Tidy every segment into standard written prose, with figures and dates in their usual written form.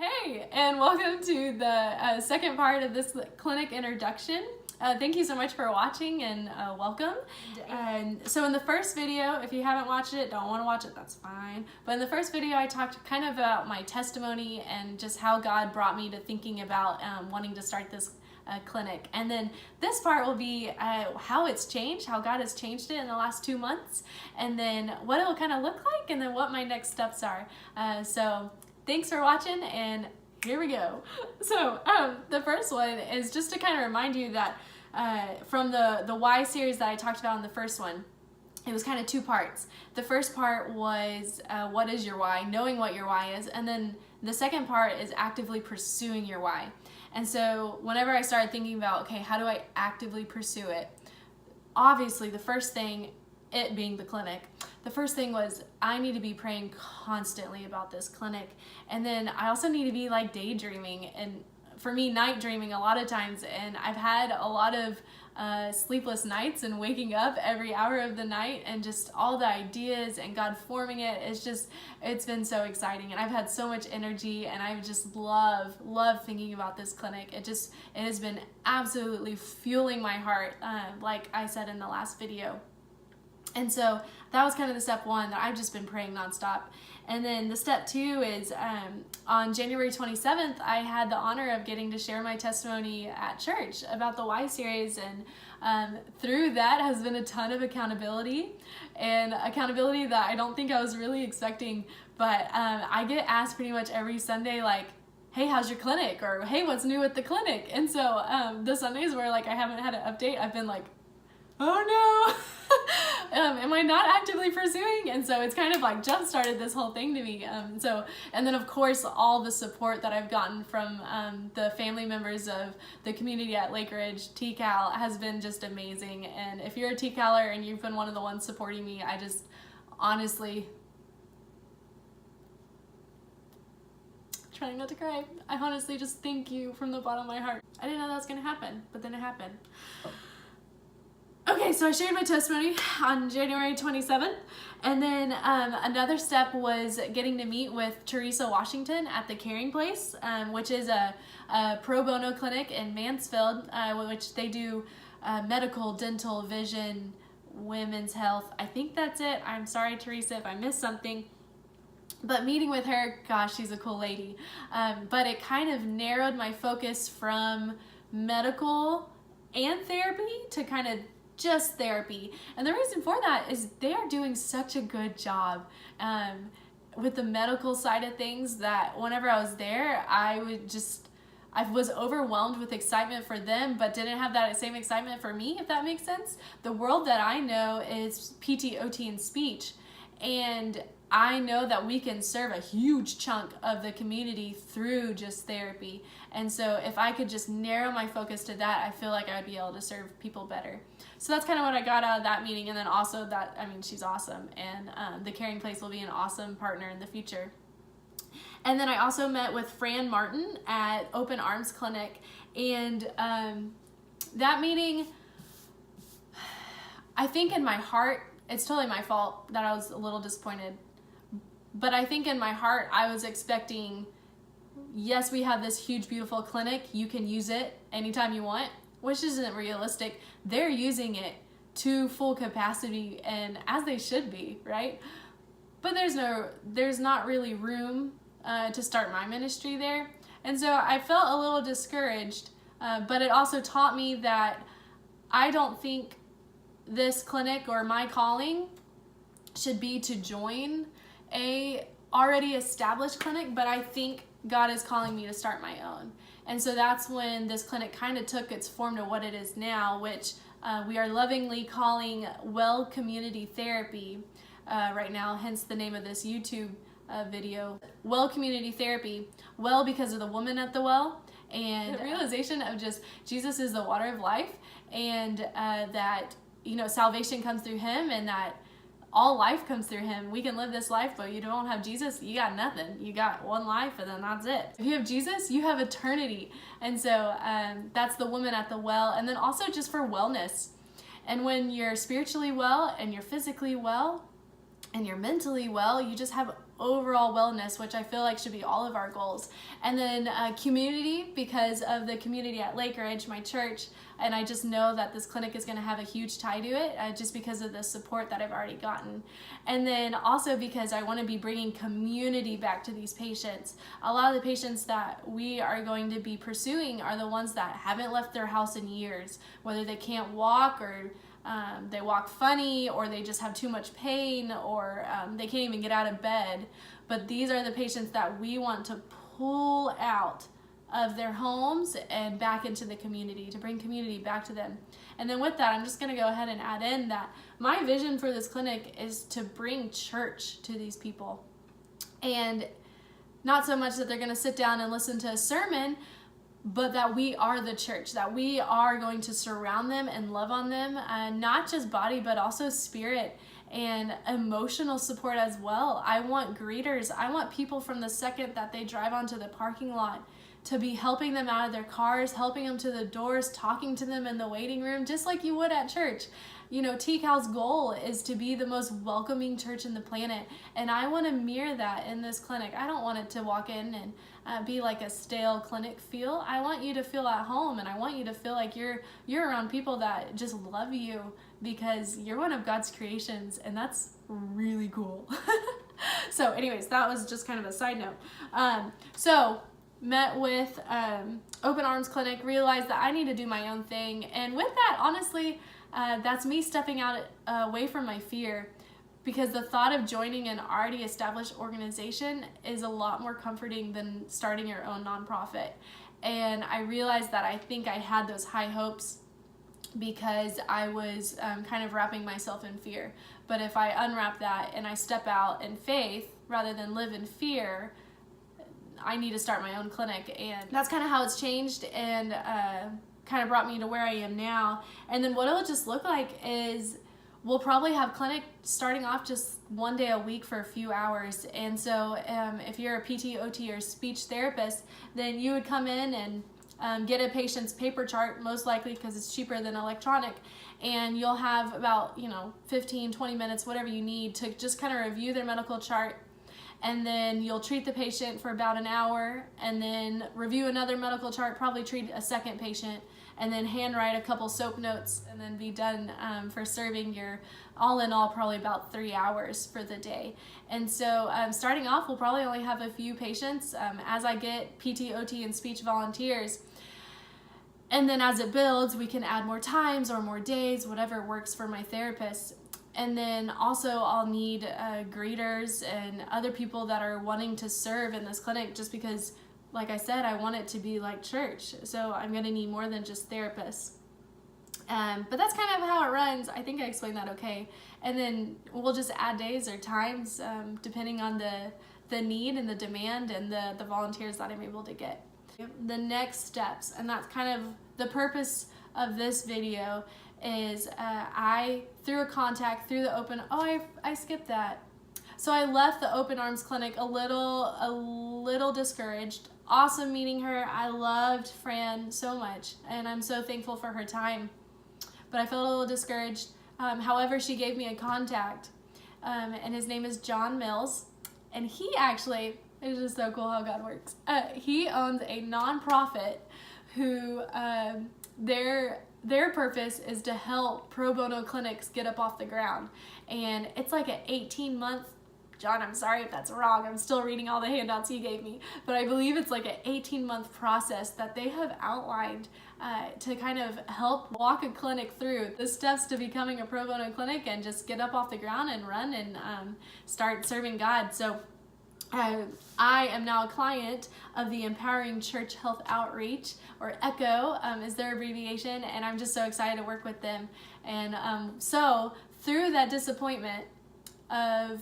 Hey, and welcome to the second part of this clinic introduction. Thank you so much for watching and welcome. And so in the first video, if you haven't watched it, don't want to watch it, that's fine. But in the first video, I talked kind of about my testimony and just how God brought me to thinking about wanting to start this clinic. And then this part will be how it's changed, how God has changed it in the last 2 months, and then what it will kind of look like, and then what my next steps are. So thanks for watching, and here we go. So the first one is just to kind of remind you that from the why series that I talked about in the first one, it was kind of 2 parts. The first part was what is your why, knowing what your why is, and then the second part is actively pursuing your why. And so whenever I started thinking about, okay, how do I actively pursue it? Obviously, the first thing, it being the clinic, the first thing was I need to be praying constantly about this clinic. And then I also need to be like daydreaming, and for me, night dreaming a lot of times. And I've had a lot of sleepless nights and waking up every hour of the night, and just all the ideas and God forming it. It's been so exciting, and I've had so much energy, and I just love thinking about this clinic. It has been absolutely fueling my heart, like I said in the last video. And so that was kind of the step 1 that I've just been praying nonstop. And then the step 2 is on January 27th, I had the honor of getting to share my testimony at church about the Why series. And through that has been a ton of accountability, and accountability that I don't think I was really expecting. But I get asked pretty much every Sunday, like, hey, how's your clinic? Or hey, what's new at the clinic? And so the Sundays where like I haven't had an update, I've been like, oh no. Am I not actively pursuing? And so it's kind of like jump started this whole thing to me. And then of course all the support that I've gotten from the family members of the community at Lake Ridge TCAL has been just amazing. And if you're a TCALer and you've been one of the ones supporting me, I just honestly, trying not to cry, I honestly just thank you from the bottom of my heart. I didn't know that was gonna happen, but then it happened. Okay, so I shared my testimony on January 27th, and then another step was getting to meet with Teresa Washington at the Caring Place, which is a pro bono clinic in Mansfield, which they do medical, dental, vision, women's health. I think that's it. I'm sorry, Teresa, if I missed something. But meeting with her, gosh, she's a cool lady. But it kind of narrowed my focus from medical and therapy to kind of just therapy. And the reason for that is they are doing such a good job with the medical side of things that whenever I was there, I was overwhelmed with excitement for them, but didn't have that same excitement for me, if that makes sense. The world that I know is PT, OT, and speech, and I know that we can serve a huge chunk of the community through just therapy. And so if I could just narrow my focus to that, I feel like I would be able to serve people better. So that's kind of what I got out of that meeting. And then also that, I mean, she's awesome. And the Caring Place will be an awesome partner in the future. And then I also met with Fran Martin at Open Arms Clinic. And that meeting, I think in my heart, it's totally my fault that I was a little disappointed. But I think in my heart, I was expecting, yes, we have this huge, beautiful clinic. You can use it anytime you want, which isn't realistic. They're using it to full capacity, and as they should be, right? But there's not really room to start my ministry there. And so I felt a little discouraged, but it also taught me that I don't think this clinic or my calling should be to join a already established clinic, but I think God is calling me to start my own. And so that's when this clinic kind of took its form to what it is now, which we are lovingly calling Well Community Therapy right now, hence the name of this YouTube video. Well Community Therapy, well because of the woman at the well, and the realization of just Jesus is the water of life, and that, you know, salvation comes through him, and that all life comes through him. We can live this life, but you don't have Jesus, you got nothing. You got one life, and then that's it. If you have Jesus, you have eternity. And so that's the woman at the well. And then also just for wellness. And when you're spiritually well, and you're physically well, and you're mentally well, you just have overall wellness, which I feel like should be all of our goals. And then community, because of the community at Lake Ridge, my church, and I just know that this clinic is going to have a huge tie to it, just because of the support that I've already gotten. And then also because I want to be bringing community back to these patients. A lot of the patients that we are going to be pursuing are the ones that haven't left their house in years, whether they can't walk, or they walk funny, or they just have too much pain, or they can't even get out of bed. But these are the patients that we want to pull out of their homes and back into the community, to bring community back to them. And then with that, I'm just going to go ahead and add in that my vision for this clinic is to bring church to these people. And not so much that they're going to sit down and listen to a sermon, but that we are the church, that we are going to surround them and love on them, not just body, but also spirit and emotional support as well. I want greeters. I want people from the second that they drive onto the parking lot to be helping them out of their cars, helping them to the doors, talking to them in the waiting room, just like you would at church. You know, TCAL's goal is to be the most welcoming church in the planet, and I want to mirror that in this clinic. I don't want it to walk in and be like a stale clinic feel. I want you to feel at home, and I want you to feel like you're around people that just love you, because you're one of God's creations, and that's really cool. So anyways, that was just kind of a side note. So met with Open Arms Clinic, realized that I need to do my own thing, and with that, honestly, that's me stepping out away from my fear, because the thought of joining an already established organization is a lot more comforting than starting your own nonprofit. And I realized that I think I had those high hopes because I was kind of wrapping myself in fear. But if I unwrap that and I step out in faith rather than live in fear, I need to start my own clinic. And that's kind of how it's changed, and kind of brought me to where I am now. And then what it'll just look like is we'll probably have clinic starting off just one day a week for a few hours. And so if you're a PT, OT, or speech therapist, then you would come in and get a patient's paper chart, most likely because it's cheaper than electronic, and you'll have about 15, 20 minutes, whatever you need, to just kind of review their medical chart. And then you'll treat the patient for about an hour, and then review another medical chart, probably treat a second patient, and then handwrite a couple soap notes, and then be done for serving your, all in all, probably about 3 hours for the day. And so starting off, we'll probably only have a few patients as I get PT, OT, and speech volunteers. And then as it builds, we can add more times or more days, whatever works for my therapist. And then also I'll need greeters and other people that are wanting to serve in this clinic, just because, like I said, I want it to be like church. So I'm going to need more than just therapists. But that's kind of how it runs. I think I explained that okay. And then we'll just add days or times depending on the need and the demand and the volunteers that I'm able to get. The next steps, and that's kind of the purpose of this video, is I, through a contact, through the open, I skipped that. So I left the Open Arms Clinic a little discouraged. Awesome meeting her. I loved Fran so much, and I'm so thankful for her time. But I felt a little discouraged. However, she gave me a contact, and his name is John Mills, and he actually, it's just so cool how God works. He owns a nonprofit who their purpose is to help pro bono clinics get up off the ground. And it's like an 18-month, John, I'm sorry if that's wrong, I'm still reading all the handouts he gave me, but I believe it's like an 18-month process that they have outlined to kind of help walk a clinic through the steps to becoming a pro bono clinic and just get up off the ground and run and start serving God. So I am now a client of the Empowering Church Health Outreach, or ECHO is their abbreviation, and I'm just so excited to work with them. And so through that disappointment of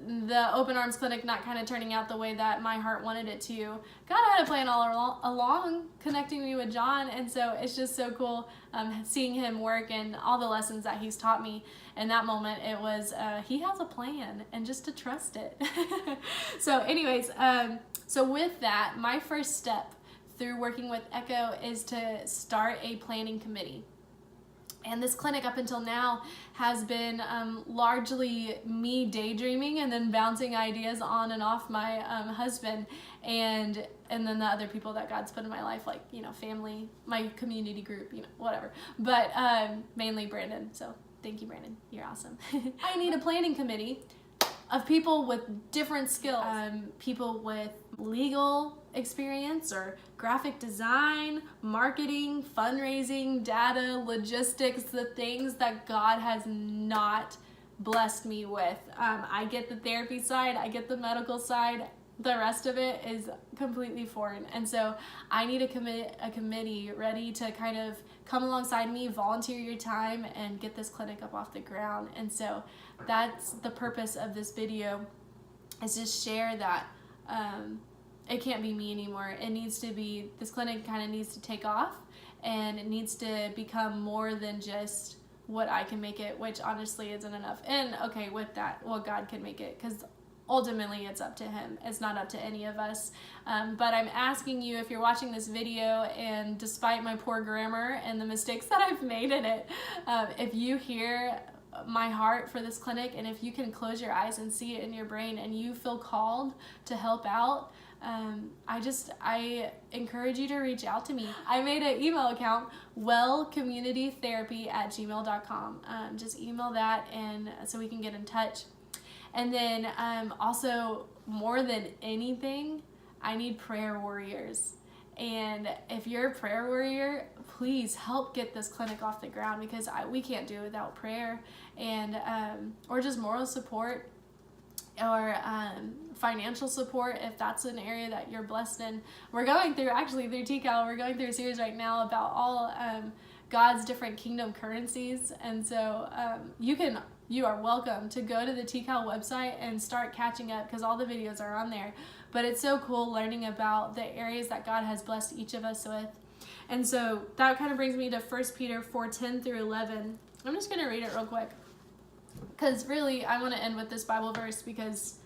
the Open Arms Clinic not kind of turning out the way that my heart wanted it to, God had a plan all along connecting me with John, and so it's just so cool seeing him work and all the lessons that he's taught me. In that moment, it was he has a plan, and just to trust it. So anyways, so with that, my first step through working with ECHO is to start a planning committee. And this clinic up until now has been largely me daydreaming and then bouncing ideas on and off my husband and then the other people that God's put in my life, like, you know, family, my community group, you know, whatever. But mainly Brandon. So thank you, Brandon. You're awesome. I need a planning committee of people with different skills, people with legal experience or graphic design, marketing, fundraising, data, logistics, the things that God has not blessed me with. I get the therapy side, I get the medical side, the rest of it is completely foreign. And so I need a committee ready to kind of come alongside me, volunteer your time, and get this clinic up off the ground. And so that's the purpose of this video, is just share that it can't be me anymore. It needs to be, this clinic kind of needs to take off, and it needs to become more than just what I can make it, which honestly isn't enough. And okay, with that, well, God can make it, because ultimately it's up to him. It's not up to any of us. But I'm asking you, if you're watching this video, and despite my poor grammar and the mistakes that I've made in it, if you hear my heart for this clinic, and if you can close your eyes and see it in your brain and you feel called to help out, I encourage you to reach out to me. I made an email account, wellcommunitytherapy@gmail.com. Just email that, and so we can get in touch. And then also, more than anything, I need prayer warriors. And if you're a prayer warrior, please help get this clinic off the ground, because we can't do it without prayer, and or just moral support, or financial support if that's an area that you're blessed in. We're going through, actually through TCAL, we're going through a series right now about all God's different kingdom currencies. And so you are welcome to go to the TCAL website and start catching up, because all the videos are on there. But it's so cool learning about the areas that God has blessed each of us with. And so that kind of brings me to 1 Peter 4:10 through 11. I'm just going to read it real quick, because really I want to end with this Bible verse, because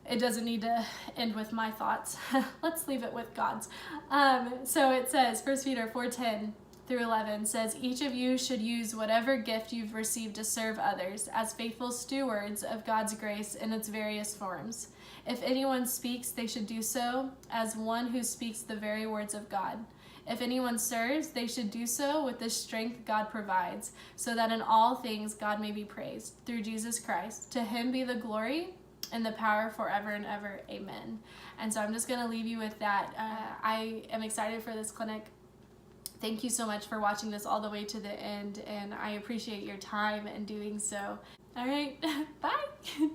it doesn't need to end with my thoughts. Let's leave it with God's. So it says, 1 Peter 4:10 through 11 says, "Each of you should use whatever gift you've received to serve others as faithful stewards of God's grace in its various forms. If anyone speaks, they should do so as one who speaks the very words of God. If anyone serves, they should do so with the strength God provides, so that in all things God may be praised through Jesus Christ. To him be the glory and the power forever and ever. Amen." And so I'm just going to leave you with that. I am excited for this clinic. Thank you so much for watching this all the way to the end, and I appreciate your time in doing so. All right, bye.